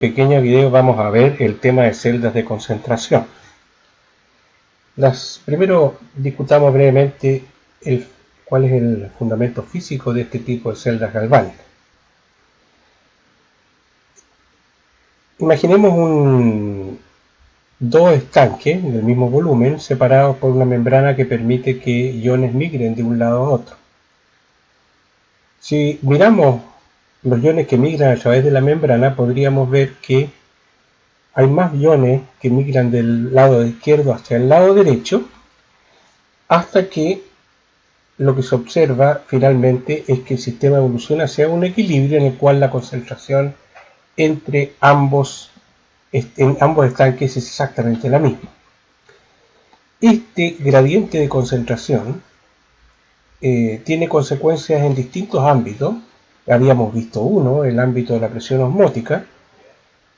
pequeño video vamos a ver el tema de celdas de concentración. Primero discutamos brevemente cuál es el fundamento físico de este tipo de celdas galvánicas. Imaginemos dos estanques del mismo volumen separados por una membrana que permite que iones migren de un lado a otro. Si miramos los iones que migran a través de la membrana, podríamos ver que hay más iones que migran del lado izquierdo hacia el lado derecho, hasta que lo que se observa finalmente es que el sistema evoluciona hacia un equilibrio en el cual la concentración entre ambos estanques es exactamente la misma. Este gradiente de concentración tiene consecuencias en distintos ámbitos. Habíamos visto uno, el ámbito de la presión osmótica,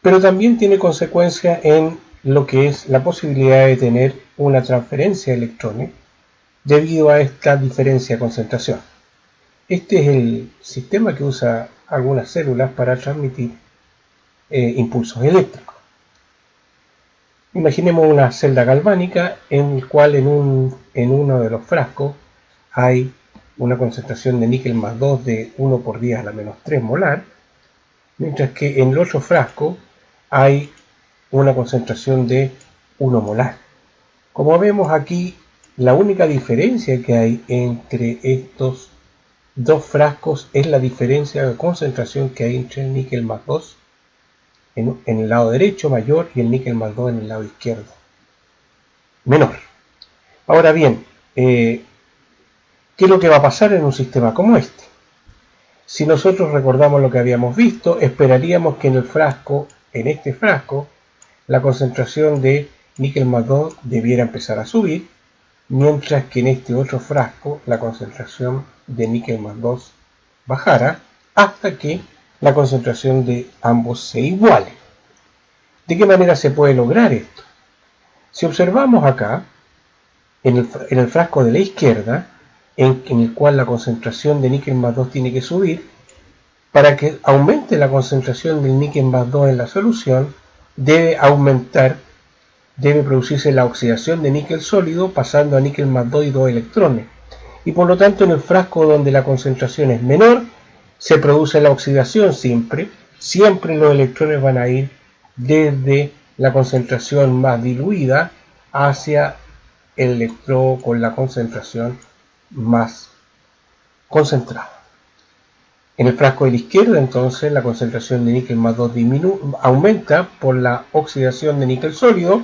pero también tiene consecuencias en lo que es la posibilidad de tener una transferencia de electrones debido a esta diferencia de concentración. Este es el sistema que usa algunas células para transmitir impulsos eléctricos. Imaginemos una celda galvánica en la cual en uno de los frascos hay una concentración de níquel más 2 de 1 por 10 a la menos 3 molar, mientras que en el otro frasco hay una concentración de 1 molar. Como vemos aquí, la única diferencia que hay entre estos dos frascos es la diferencia de concentración que hay entre el níquel más 2 en el lado derecho mayor y el níquel más 2 en el lado izquierdo menor. Ahora bien, ¿qué es lo que va a pasar en un sistema como este? Si nosotros recordamos lo que habíamos visto, esperaríamos que en este frasco, la concentración de níquel más 2 debiera empezar a subir, mientras que en este otro frasco la concentración de níquel más 2 bajara hasta que la concentración de ambos se iguale. ¿De qué manera se puede lograr esto? Si observamos acá, en el frasco de la izquierda, en el cual la concentración de níquel más 2 tiene que subir, para que aumente la concentración del níquel más 2 en la solución, debe producirse la oxidación de níquel sólido pasando a níquel más 2 y 2 electrones. Y por lo tanto en el frasco donde la concentración es menor, se produce la oxidación siempre los electrones van a ir desde la concentración más diluida hacia el electrodo con la concentración más concentrada. En el frasco de la izquierda, entonces, la concentración de níquel más 2 aumenta por la oxidación de níquel sólido,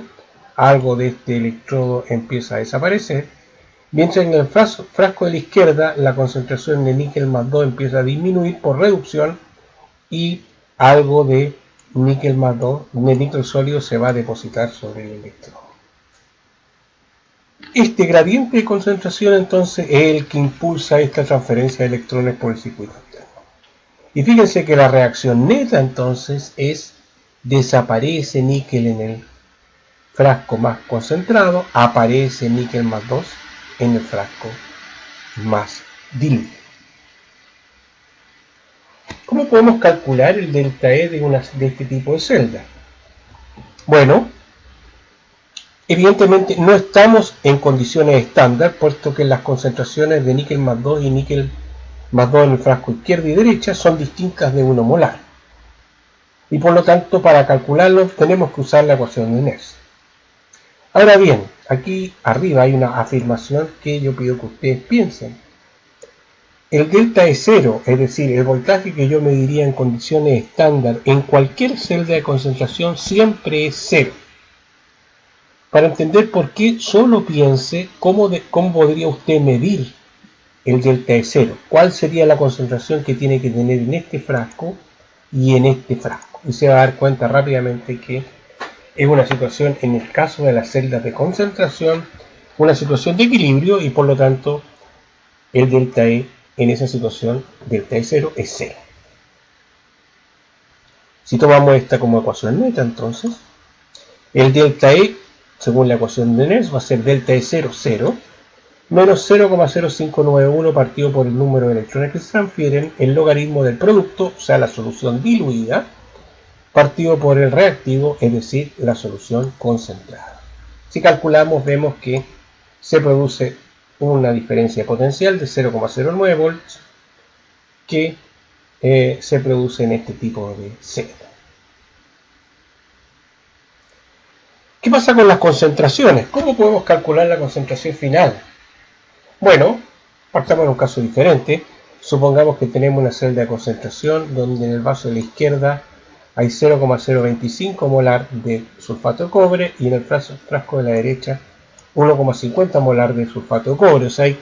algo de este electrodo empieza a desaparecer, mientras en el frasco de la izquierda la concentración de níquel más 2 empieza a disminuir por reducción y algo de níquel más 2, de níquel sólido se va a depositar sobre el electrodo. Este gradiente de concentración entonces es el que impulsa esta transferencia de electrones por el circuito interno. Y fíjense que la reacción neta entonces es desaparece níquel en el frasco más concentrado, aparece níquel más 2 en el frasco más diluido. ¿Cómo podemos calcular el delta E de este tipo de celda? Bueno, evidentemente no estamos en condiciones estándar, puesto que las concentraciones de níquel más 2 y níquel más 2 en el frasco izquierda y derecha son distintas de 1 molar. Y por lo tanto, para calcularlo tenemos que usar la ecuación de Nernst. Ahora bien, aquí arriba hay una afirmación que yo pido que ustedes piensen. El delta es cero, es decir, el voltaje que yo mediría en condiciones estándar en cualquier celda de concentración siempre es cero. Para entender por qué, solo piense cómo podría usted medir el delta es cero. ¿Cuál sería la concentración que tiene que tener en este frasco y en este frasco? Y se va a dar cuenta rápidamente que es una situación, en el caso de las celdas de concentración, una situación de equilibrio y por lo tanto el delta E en esa situación, delta E cero es cero. Si tomamos esta como ecuación neta, entonces, el delta E, según la ecuación de Nernst, va a ser delta E 0, 0, menos 0,0591 partido por el número de electrones que se transfieren, el logaritmo del producto, o sea, la solución diluida, partido por el reactivo, es decir, la solución concentrada. Si calculamos, vemos que se produce una diferencia potencial de 0,09 volts que se produce en este tipo de celda. ¿Qué pasa con las concentraciones? ¿Cómo podemos calcular la concentración final? Bueno, partamos de un caso diferente. Supongamos que tenemos una celda de concentración donde en el vaso de la izquierda hay 0,025 molar de sulfato de cobre y en el frasco de la derecha 1,50 molar de sulfato de cobre. O sea, hay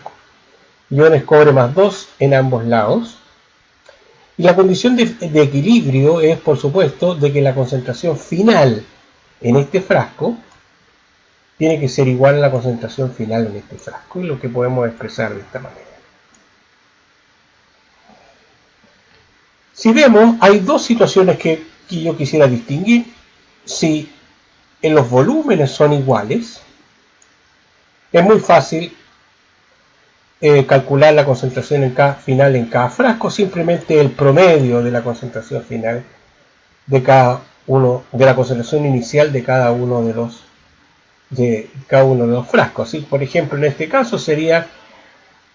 iones cobre más 2 en ambos lados. Y la condición de equilibrio es, por supuesto, de que la concentración final en este frasco tiene que ser igual a la concentración final en este frasco, y lo que podemos expresar de esta manera. Si vemos, hay dos situaciones que yo quisiera distinguir. Si en los volúmenes son iguales, es muy fácil calcular la concentración final en cada frasco, simplemente el promedio de la concentración final de cada uno, de la concentración inicial de cada uno de los frascos. ¿Sí? Por ejemplo, en este caso sería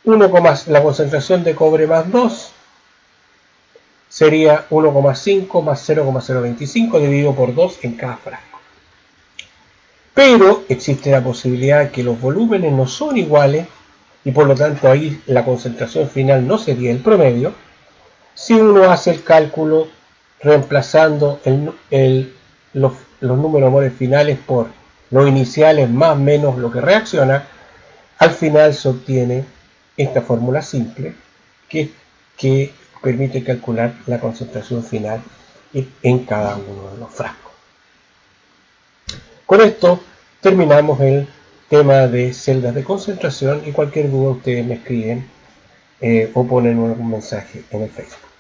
la concentración de cobre más 2 sería 1,5 más 0,025 dividido por 2 en cada frasco. Pero existe la posibilidad de que los volúmenes no son iguales y por lo tanto ahí la concentración final no sería el promedio. Si uno hace el cálculo reemplazando los números moles finales por los iniciales más menos lo que reacciona, al final se obtiene esta fórmula simple que permite calcular la concentración final en cada uno de los frascos. Con esto terminamos el tema de celdas de concentración y cualquier duda ustedes me escriben o ponen un mensaje en el Facebook.